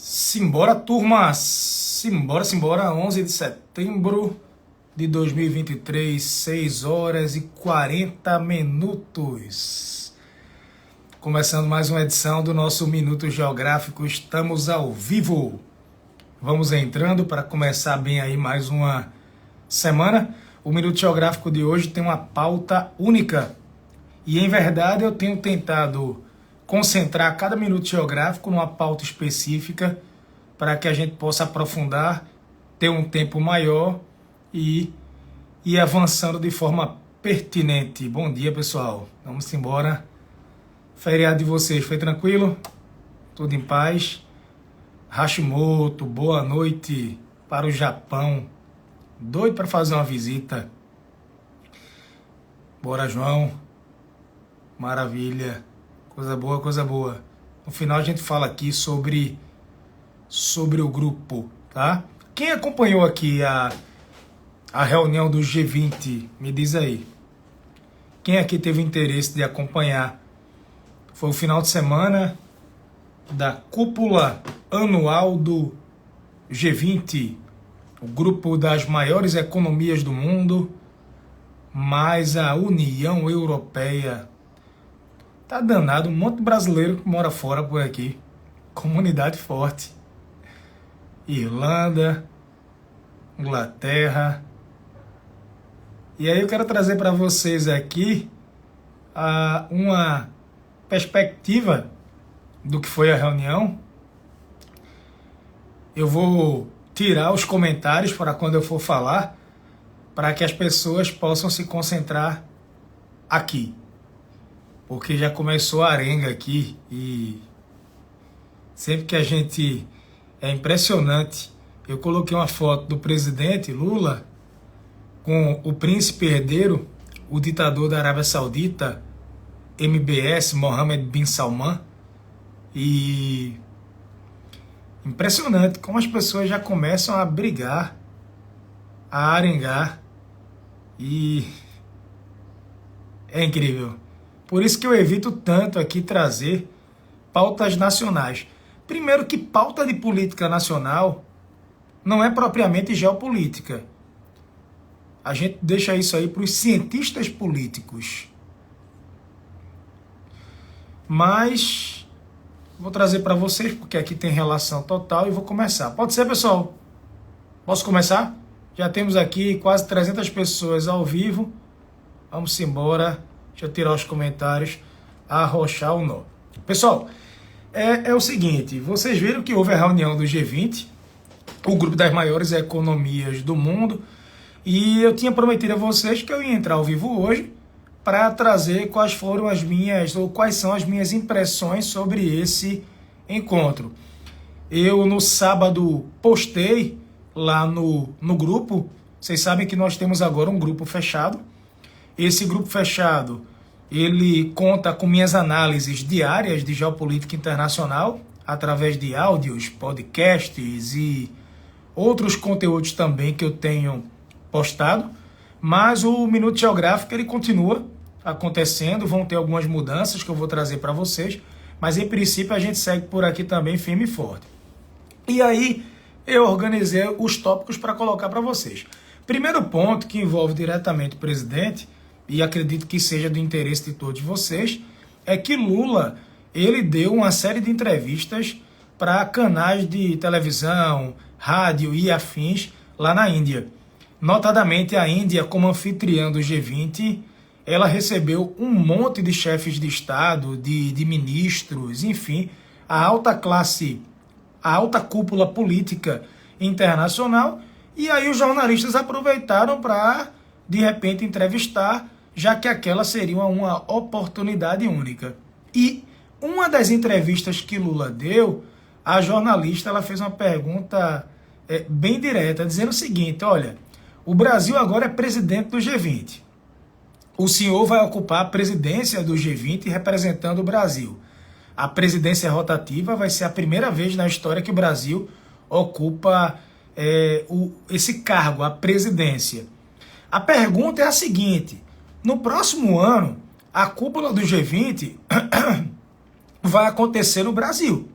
Simbora, turma! Simbora, 11 de setembro de 2023, 6 horas e 40 minutos. Começando mais uma edição do nosso Minuto Geográfico, estamos ao vivo. Vamos entrando para começar bem aí mais uma semana. O Minuto Geográfico de hoje tem uma pauta única. E, em verdade, eu tenho tentado concentrar cada Minuto Geográfico numa pauta específica para que a gente possa aprofundar, ter um tempo maior e ir avançando de forma pertinente. Bom dia, pessoal. Vamos embora. Feriado de vocês, foi tranquilo? Tudo em paz? Hashimoto, boa noite para o Japão. Doido para fazer uma visita. Bora, João. Maravilha. Coisa boa, coisa boa. No final a gente fala aqui sobre o grupo, tá? Quem acompanhou aqui a reunião do G20, me diz aí. Quem aqui teve interesse de acompanhar? Foi o final de semana da cúpula anual do G20, o grupo das maiores economias do mundo, mais a União Europeia. Tá danado, um monte de brasileiro que mora fora por aqui. Comunidade forte. Irlanda, Inglaterra. E aí eu quero trazer para vocês aqui uma perspectiva do que foi a reunião. Eu vou tirar os comentários para quando eu for falar, para que as pessoas possam se concentrar aqui. Porque já começou a arenga aqui e sempre que a gente... É impressionante. Eu coloquei uma foto do presidente Lula com o príncipe herdeiro, o ditador da Arábia Saudita, MBS, Mohammed bin Salman. E impressionante como as pessoas já começam a brigar, a arengar. E é incrível. Por isso que eu evito tanto aqui trazer pautas nacionais. Primeiro que pauta de política nacional não é propriamente geopolítica. A gente deixa isso aí para os cientistas políticos. Mas vou trazer para vocês, porque aqui tem relação total e vou começar. Pode ser, pessoal? Posso começar? Já temos aqui quase 300 pessoas ao vivo. Vamos embora. Deixa eu tirar os comentários, arrochar o nó. Pessoal, é o seguinte, vocês viram que houve a reunião do G20, o grupo das maiores economias do mundo, e eu tinha prometido a vocês que eu ia entrar ao vivo hoje para trazer quais foram as minhas, ou quais são as minhas impressões sobre esse encontro. Eu, no sábado, postei lá no grupo. Vocês sabem que nós temos agora um grupo fechado. Esse grupo fechado, ele conta com minhas análises diárias de geopolítica internacional, através de áudios, podcasts e outros conteúdos também que eu tenho postado. Mas o Minuto Geográfico, ele continua acontecendo, vão ter algumas mudanças que eu vou trazer para vocês, mas em princípio a gente segue por aqui também firme e forte. E aí eu organizei os tópicos para colocar para vocês. Primeiro ponto, que envolve diretamente o presidente, e acredito que seja do interesse de todos vocês, é que Lula, ele deu uma série de entrevistas para canais de televisão, rádio e afins lá na Índia. Notadamente, a Índia, como anfitriã do G20, ela recebeu um monte de chefes de Estado, de ministros, enfim, a alta classe, a alta cúpula política internacional, e aí os jornalistas aproveitaram para, de repente, entrevistar, já que aquela seria uma oportunidade única. E uma das entrevistas que Lula deu, a jornalista ela fez uma pergunta bem direta, dizendo o seguinte: olha, o Brasil agora é presidente do G20. O senhor vai ocupar a presidência do G20 representando o Brasil. A presidência rotativa vai ser a primeira vez na história que o Brasil ocupa esse cargo, a presidência. A pergunta é a seguinte: no próximo ano, a cúpula do G20 vai acontecer no Brasil.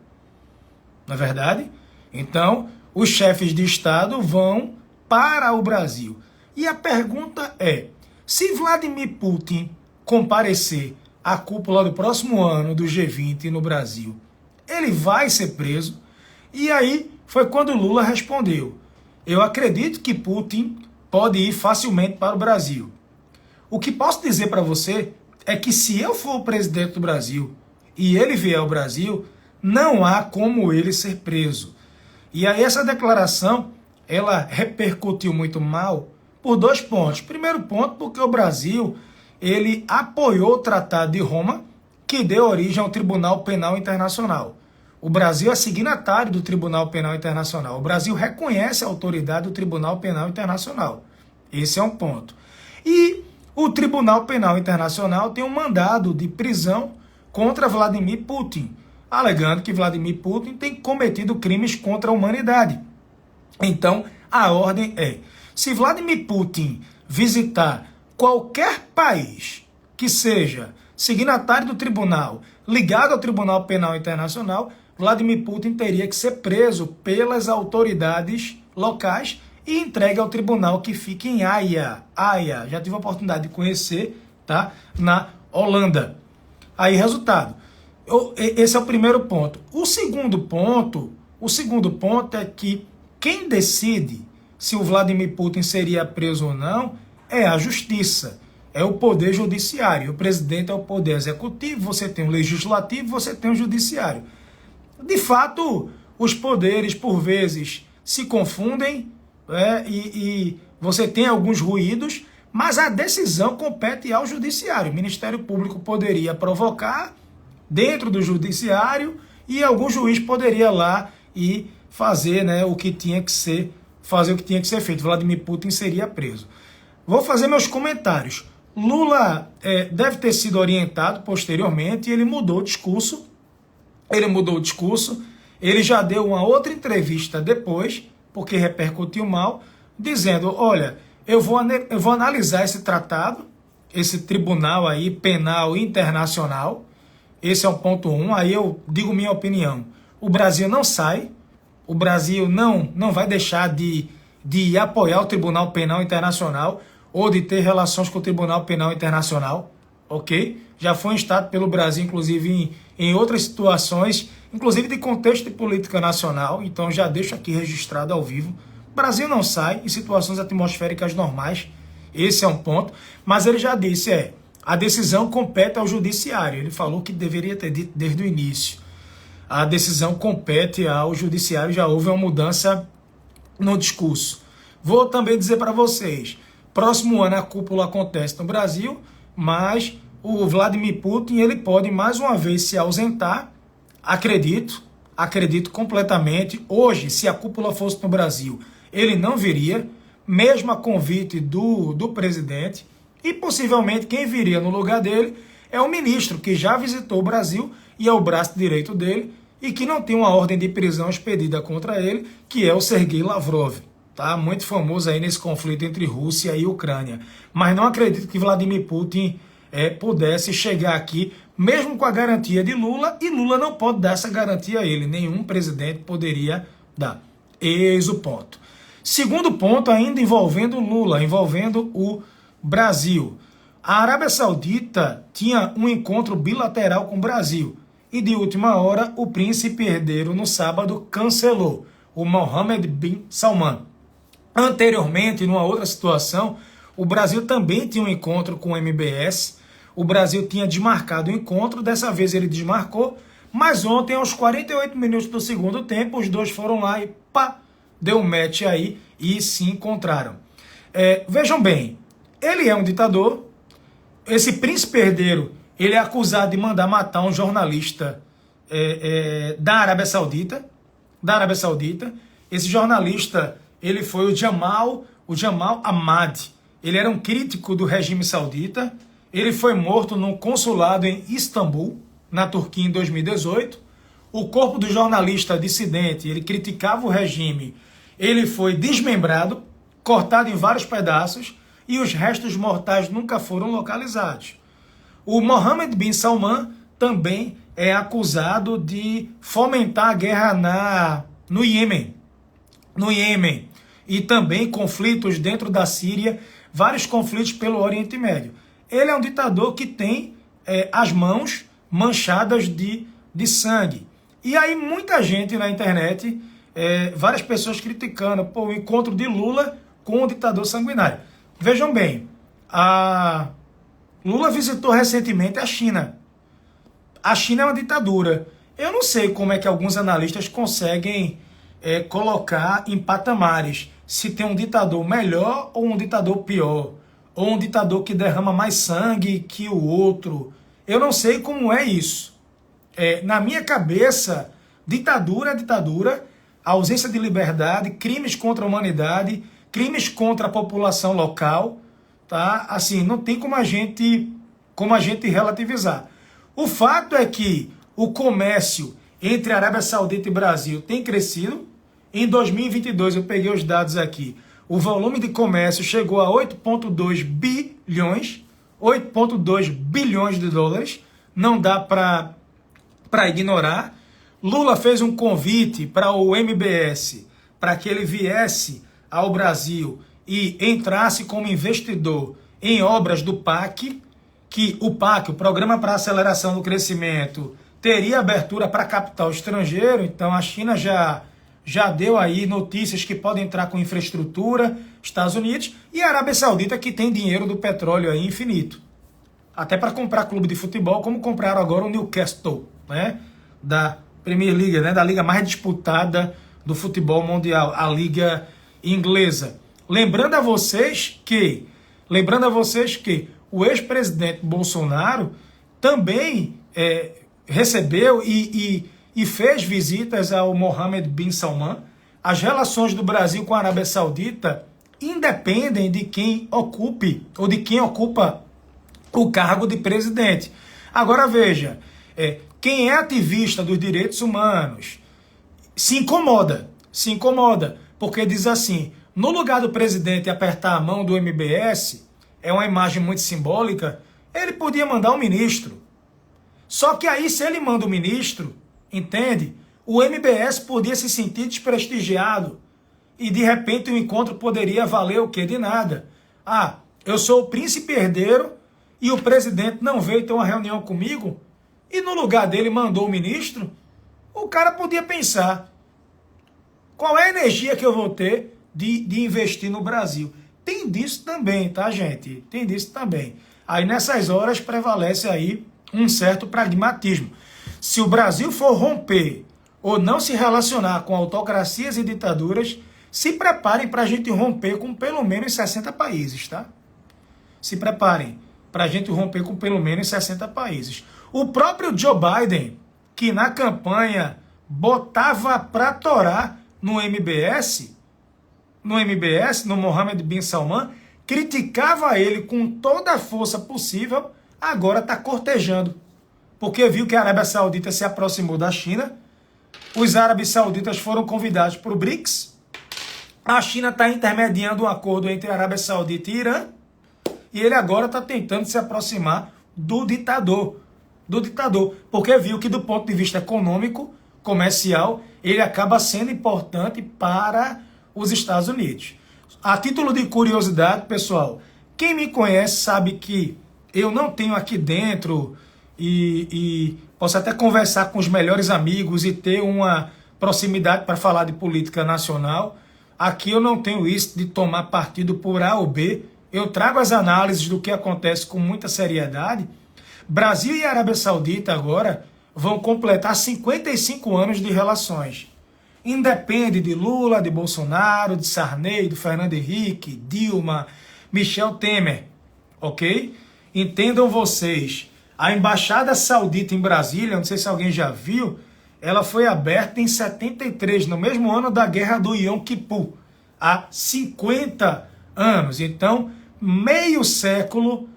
não é verdade? Então, os chefes de Estado vão para o Brasil. E a pergunta é, se Vladimir Putin comparecer à cúpula do próximo ano do G20 no Brasil, ele vai ser preso? E aí foi quando Lula respondeu, eu acredito que Putin pode ir facilmente para o Brasil. O que posso dizer para você é que se eu for o presidente do Brasil e ele vier ao Brasil, não há como ele ser preso. E aí essa declaração, ela repercutiu muito mal por 2 pontos. Primeiro ponto, porque o Brasil, ele apoiou o Tratado de Roma, que deu origem ao Tribunal Penal Internacional. O Brasil é signatário do Tribunal Penal Internacional. O Brasil reconhece a autoridade do Tribunal Penal Internacional. Esse é um ponto. E o Tribunal Penal Internacional tem um mandado de prisão contra Vladimir Putin, alegando que Vladimir Putin tem cometido crimes contra a humanidade. Então, a ordem é, se Vladimir Putin visitar qualquer país que seja signatário do tribunal, ligado ao Tribunal Penal Internacional, Vladimir Putin teria que ser preso pelas autoridades locais e entregue ao tribunal que fica em Haia. Haia, já tive a oportunidade de conhecer, tá? Na Holanda. Aí, resultado. Esse é o primeiro ponto. O segundo ponto é que quem decide se o Vladimir Putin seria preso ou não é a justiça, é o poder judiciário. O presidente é o poder executivo, você tem o legislativo, você tem o judiciário. De fato, os poderes, por vezes, se confundem, e você tem alguns ruídos, mas a decisão compete ao judiciário. O Ministério Público poderia provocar dentro do judiciário e algum juiz poderia lá e fazer, né, o que tinha que ser feito. Vladimir Putin seria preso. Vou fazer meus comentários. Lula deve ter sido orientado posteriormente e ele mudou o discurso. Ele já deu uma outra entrevista depois, porque repercutiu mal, dizendo, olha, eu vou analisar esse tratado, esse tribunal aí penal internacional. Esse é o ponto 1, aí eu digo minha opinião. O Brasil não sai, o Brasil não vai deixar de apoiar o Tribunal Penal Internacional ou de ter relações com o Tribunal Penal Internacional, ok? Já foi instado pelo Brasil, inclusive, em outras situações, inclusive de contexto de política nacional, então já deixo aqui registrado ao vivo. O Brasil não sai em situações atmosféricas normais, esse é um ponto, mas ele já disse, a decisão compete ao judiciário, ele falou que deveria ter dito desde o início. A decisão compete ao judiciário, já houve uma mudança no discurso. Vou também dizer para vocês, próximo ano a cúpula acontece no Brasil, mas o Vladimir Putin ele pode mais uma vez se ausentar, acredito completamente. Hoje, se a cúpula fosse no Brasil, ele não viria, mesmo a convite do presidente, e possivelmente quem viria no lugar dele é o ministro, que já visitou o Brasil e é o braço direito dele, e que não tem uma ordem de prisão expedida contra ele, que é o Sergei Lavrov. Tá? Muito famoso aí nesse conflito entre Rússia e Ucrânia. Mas não acredito que Vladimir Putin pudesse chegar aqui, mesmo com a garantia de Lula, e Lula não pode dar essa garantia a ele. Nenhum presidente poderia dar. Eis o ponto. Segundo ponto, ainda envolvendo Lula, envolvendo o Brasil. A Arábia Saudita tinha um encontro bilateral com o Brasil. E de última hora, o príncipe herdeiro no sábado cancelou, o Mohammed bin Salman. Anteriormente, numa outra situação, o Brasil também tinha um encontro com o MBS. O Brasil tinha desmarcado o encontro, dessa vez ele desmarcou, mas ontem, aos 48 minutos do segundo tempo, os dois foram lá e pá, deu um match aí e se encontraram. Vejam bem, ele é um ditador, esse príncipe herdeiro, ele é acusado de mandar matar um jornalista da Arábia Saudita. Esse jornalista, ele foi o Jamal Ahmad. Ele era um crítico do regime saudita. Ele foi morto num consulado em Istambul, na Turquia, em 2018. O corpo do jornalista dissidente, ele criticava o regime, ele foi desmembrado, cortado em vários pedaços, e os restos mortais nunca foram localizados. O Mohammed bin Salman também é acusado de fomentar a guerra no Iêmen. No Iêmen. E também conflitos dentro da Síria, vários conflitos pelo Oriente Médio. Ele é um ditador que tem as mãos manchadas de sangue. E aí muita gente na internet, várias pessoas criticando o encontro de Lula com o ditador sanguinário. Vejam bem, Lula visitou recentemente a China. A China é uma ditadura. Eu não sei como é que alguns analistas conseguem colocar em patamares se tem um ditador melhor ou um ditador pior, ou um ditador que derrama mais sangue que o outro. Eu não sei como é isso. Na minha cabeça, ditadura é ditadura, ausência de liberdade, crimes contra a humanidade, crimes contra a população local, tá? Assim, não tem como a gente relativizar. O fato é que o comércio entre Arábia Saudita e Brasil tem crescido. Em 2022, eu peguei os dados aqui, o volume de comércio chegou a 8,2 bilhões de dólares, não dá para ignorar. Lula fez um convite para o MBS, para que ele viesse ao Brasil e entrasse como investidor em obras do PAC, que o PAC, o Programa para Aceleração do Crescimento, teria abertura para capital estrangeiro. Então a China já deu aí notícias que podem entrar com infraestrutura, Estados Unidos, e a Arábia Saudita, que tem dinheiro do petróleo aí infinito. Até para comprar clube de futebol, como compraram agora o Newcastle, né? Da Premier League, né? Da liga mais disputada do futebol mundial, a liga inglesa. Lembrando a vocês que o ex-presidente Bolsonaro também recebeu e fez visitas ao Mohammed bin Salman. As relações do Brasil com a Arábia Saudita independem de quem ocupe ou de quem ocupa o cargo de presidente. Agora veja, quem é ativista dos direitos humanos se incomoda, porque diz assim, no lugar do presidente apertar a mão do MBS, é uma imagem muito simbólica, ele podia mandar um ministro. Só que aí, se ele manda um ministro, entende? O MBS podia se sentir desprestigiado e de repente o encontro poderia valer o quê? De nada. Ah, eu sou o príncipe herdeiro e o presidente não veio ter uma reunião comigo e no lugar dele mandou o ministro. O cara podia pensar, qual é a energia que eu vou ter de investir no Brasil? Tem disso também, tá, gente? Tem disso também. Aí nessas horas prevalece aí um certo pragmatismo. Se o Brasil for romper ou não se relacionar com autocracias e ditaduras, se preparem para a gente romper com pelo menos 60 países, tá? Se preparem para a gente romper com pelo menos 60 países. O próprio Joe Biden, que na campanha botava para torar no MBS, no Mohammed bin Salman, criticava ele com toda a força possível, agora está cortejando. Porque viu que a Arábia Saudita se aproximou da China, os árabes sauditas foram convidados para o BRICS, a China está intermediando um acordo entre a Arábia Saudita e Irã, e ele agora está tentando se aproximar do ditador, porque viu que do ponto de vista econômico, comercial, ele acaba sendo importante para os Estados Unidos. A título de curiosidade, pessoal, quem me conhece sabe que eu não tenho aqui dentro e posso até conversar com os melhores amigos e ter uma proximidade para falar de política nacional. Aqui eu não tenho isso de tomar partido por A ou B. Eu trago as análises do que acontece com muita seriedade. Brasil e Arábia Saudita agora vão completar 55 anos de relações. Independe de Lula, de Bolsonaro, de Sarney, do Fernando Henrique, Dilma, Michel Temer, ok? Entendam vocês, a Embaixada Saudita em Brasília, não sei se alguém já viu, ela foi aberta em 73, no mesmo ano da Guerra do Yom Kippur, há 50 anos. Então, meio século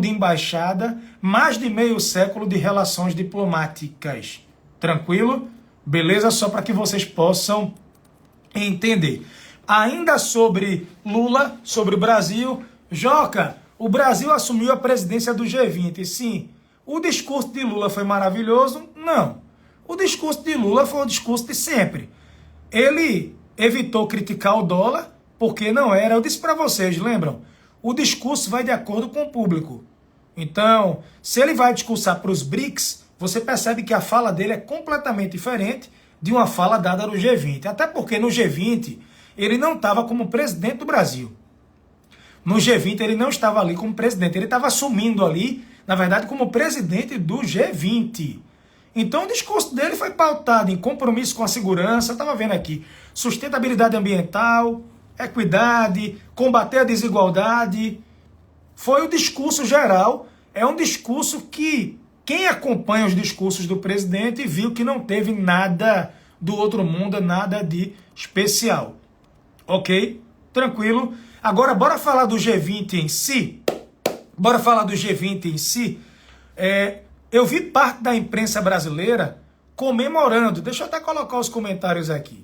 de embaixada, mais de meio século de relações diplomáticas. Tranquilo? Beleza? Só para que vocês possam entender. Ainda sobre Lula, sobre o Brasil, Joca, o Brasil assumiu a presidência do G20. Sim, O discurso de Lula foi maravilhoso? Não. O discurso de Lula foi o discurso de sempre. Ele evitou criticar o dólar porque não era. Eu disse para vocês, lembram? O discurso vai de acordo com o público. Então, se ele vai discursar para os BRICS, você percebe que a fala dele é completamente diferente de uma fala dada no G20. Até porque no G20 ele não estava como presidente do Brasil. No G20 ele não estava ali como presidente, ele estava assumindo ali, na verdade, como presidente do G20. Então o discurso dele foi pautado em compromisso com a segurança, estava vendo aqui, sustentabilidade ambiental, equidade, combater a desigualdade. Foi o discurso geral, é um discurso que quem acompanha os discursos do presidente viu que não teve nada do outro mundo, nada de especial. Ok? Tranquilo? Agora, bora falar do G20 em si? Bora falar do G20 em si? Eu vi parte da imprensa brasileira comemorando. Deixa eu até colocar os comentários aqui.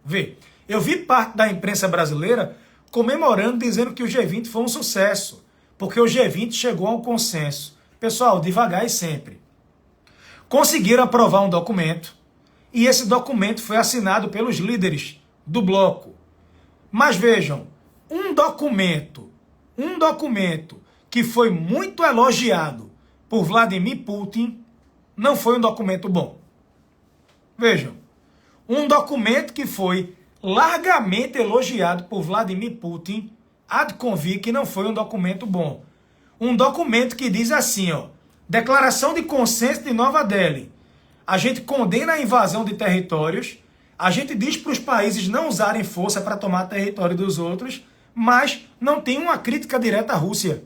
Vê. Eu vi parte da imprensa brasileira comemorando, dizendo que o G20 foi um sucesso. Porque o G20 chegou a um consenso. Pessoal, devagar e sempre. Conseguiram aprovar um documento. E esse documento foi assinado pelos líderes do bloco. Mas vejam, um documento que foi muito elogiado por Vladimir Putin não foi um documento bom. Vejam, um documento que foi largamente elogiado por Vladimir Putin, há de convir que não foi um documento bom. Um documento que diz assim, ó, Declaração de Consenso de Nova Delhi. A gente condena a invasão de territórios, a gente diz para os países não usarem força para tomar território dos outros, mas não tem uma crítica direta à Rússia.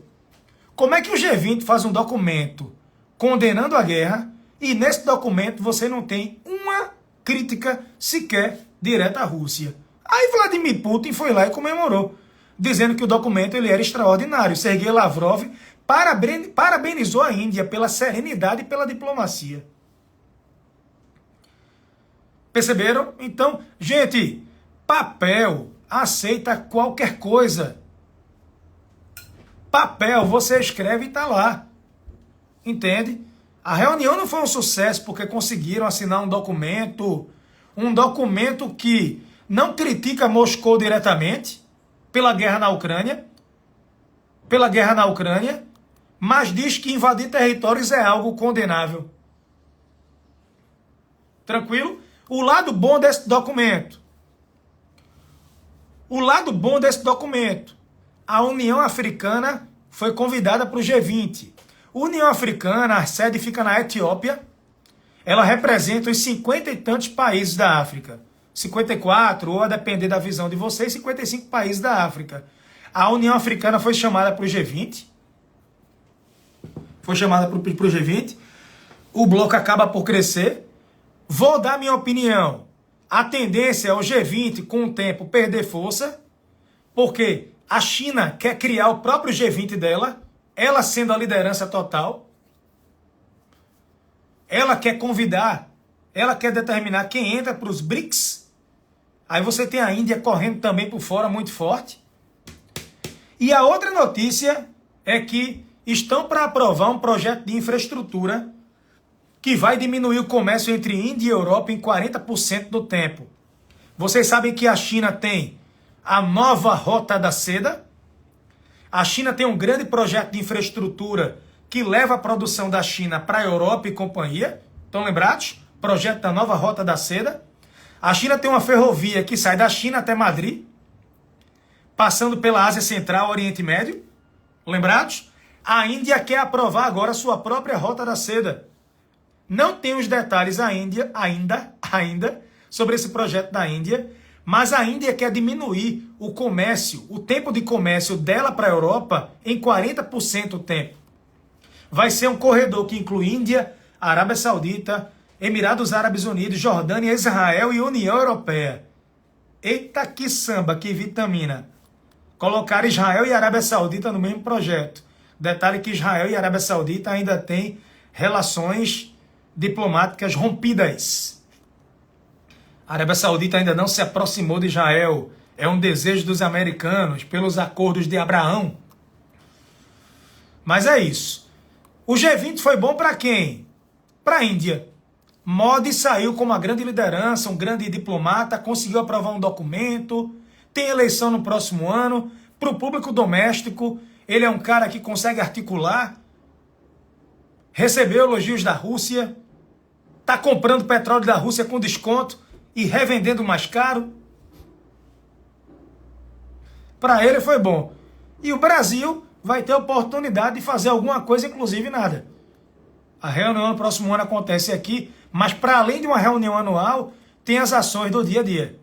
Como é que o G20 faz um documento condenando a guerra e nesse documento você não tem uma crítica sequer direta à Rússia? Aí Vladimir Putin foi lá e comemorou, dizendo que o documento ele era extraordinário. Sergei Lavrov parabenizou a Índia pela serenidade e pela diplomacia. Perceberam? Então, gente, papel aceita qualquer coisa. Papel, você escreve e está lá. Entende? A reunião não foi um sucesso porque conseguiram assinar um documento que não critica Moscou diretamente pela guerra na Ucrânia, mas diz que invadir territórios é algo condenável. Tranquilo? O lado bom desse documento. A União Africana foi convidada para o G20. A União Africana, a sede fica na Etiópia. Ela representa os 50 e tantos países da África. 54, ou a depender da visão de vocês, 55 países da África. A União Africana foi chamada para o G20. O bloco acaba por crescer. Vou dar minha opinião. A tendência é o G20, com o tempo, perder força, porque a China quer criar o próprio G20 dela, ela sendo a liderança total. Ela quer convidar, ela quer determinar quem entra para os BRICS. Aí você tem a Índia correndo também por fora, muito forte. E a outra notícia é que estão para aprovar um projeto de infraestrutura que vai diminuir o comércio entre Índia e Europa em 40% do tempo. Vocês sabem que a China tem a nova Rota da Seda. A China tem um grande projeto de infraestrutura que leva a produção da China para a Europa e companhia. Estão lembrados? Projeto da nova Rota da Seda. A China tem uma ferrovia que sai da China até Madrid, passando pela Ásia Central, Oriente Médio. Lembrados? A Índia quer aprovar agora sua própria Rota da Seda. Não tem os detalhes ainda sobre esse projeto da Índia, mas a Índia quer diminuir o comércio, o tempo de comércio dela para a Europa em 40% o tempo. Vai ser um corredor que inclui Índia, Arábia Saudita, Emirados Árabes Unidos, Jordânia, Israel e União Europeia. Eita que samba, que vitamina. Colocar Israel e Arábia Saudita no mesmo projeto. Detalhe que Israel e Arábia Saudita ainda têm relações diplomáticas rompidas. A Arábia Saudita ainda não se aproximou de Israel. É um desejo dos americanos pelos acordos de Abraão. Mas é isso. O G20 foi bom para quem? Para a Índia. Modi saiu como uma grande liderança, um grande diplomata, conseguiu aprovar um documento, tem eleição no próximo ano. Para o público doméstico, ele é um cara que consegue articular, recebeu elogios da Rússia, está comprando petróleo da Rússia com desconto e revendendo mais caro. Para ele foi bom. E o Brasil vai ter a oportunidade de fazer alguma coisa, inclusive nada. A reunião no próximo ano acontece aqui, mas para além de uma reunião anual, tem as ações do dia a dia.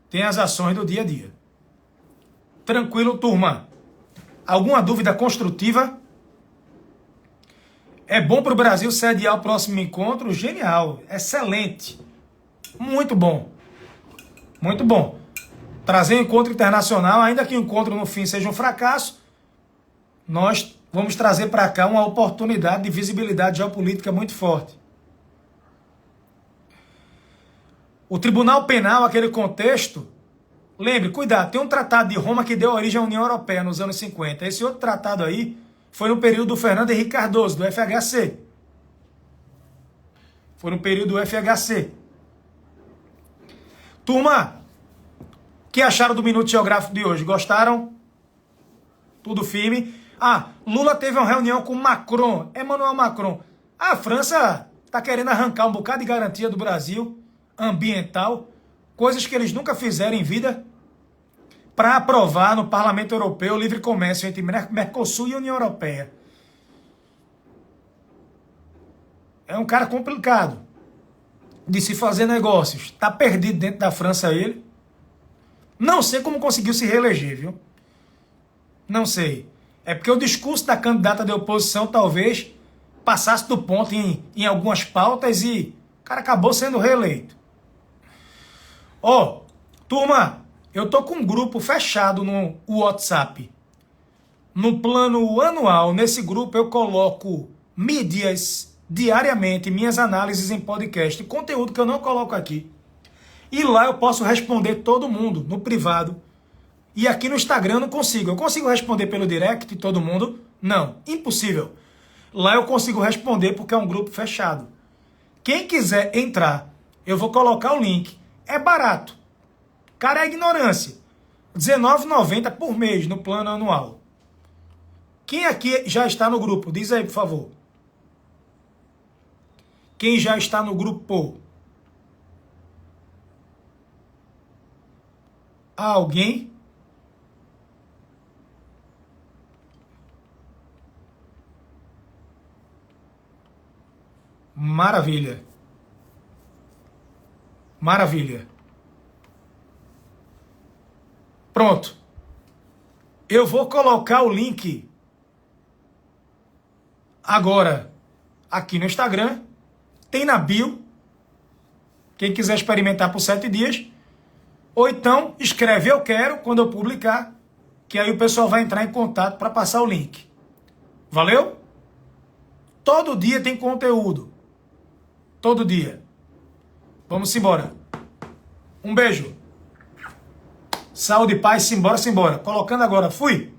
Tem as ações do dia a dia. Tranquilo, turma? Alguma dúvida construtiva? É bom para o Brasil sediar o próximo encontro? Genial, excelente. Muito bom. Muito bom. Trazer um encontro internacional, ainda que o encontro no fim seja um fracasso, nós vamos trazer para cá uma oportunidade de visibilidade geopolítica muito forte. O Tribunal Penal, aquele contexto, lembre, cuidado, tem um tratado de Roma que deu origem à União Europeia nos anos 50. Esse outro tratado aí foi no período do Fernando Henrique Cardoso, do FHC. Foi no período do FHC. Turma, o que acharam do Minuto Geográfico de hoje? Gostaram? Tudo firme? Ah, Lula teve uma reunião com Macron, Emmanuel Macron. A França está querendo arrancar um bocado de garantia do Brasil, ambiental, coisas que eles nunca fizeram em vida, para aprovar no Parlamento Europeu o livre comércio entre Mercosul e União Europeia. É um cara complicado de se fazer negócios. Está perdido dentro da França ele. Não sei como conseguiu se reeleger, viu? Não sei. É porque o discurso da candidata de oposição talvez passasse do ponto em algumas pautas e o cara acabou sendo reeleito. Ó, turma, eu tô com um grupo fechado no WhatsApp. No plano anual, nesse grupo eu coloco mídias diariamente, minhas análises em podcast, conteúdo que eu não coloco aqui. E lá eu posso responder todo mundo, no privado. E aqui no Instagram eu não consigo. Eu consigo responder pelo direct todo mundo? Não, impossível. Lá eu consigo responder porque é um grupo fechado. Quem quiser entrar, eu vou colocar o link. É barato. Cara, é ignorância. R$19,90 por mês no plano anual. Quem aqui já está no grupo? Diz aí, por favor. Quem já está no grupo? Alguém? Maravilha. Maravilha. Pronto. Eu vou colocar o link agora aqui no Instagram. Tem na bio. Quem quiser experimentar por 7 dias. Ou então escreve eu quero quando eu publicar. Que aí o pessoal vai entrar em contato para passar o link. Valeu? Todo dia tem conteúdo. Todo dia. Vamos embora. Um beijo. Saúde e paz, simbora, simbora. Colocando agora, fui.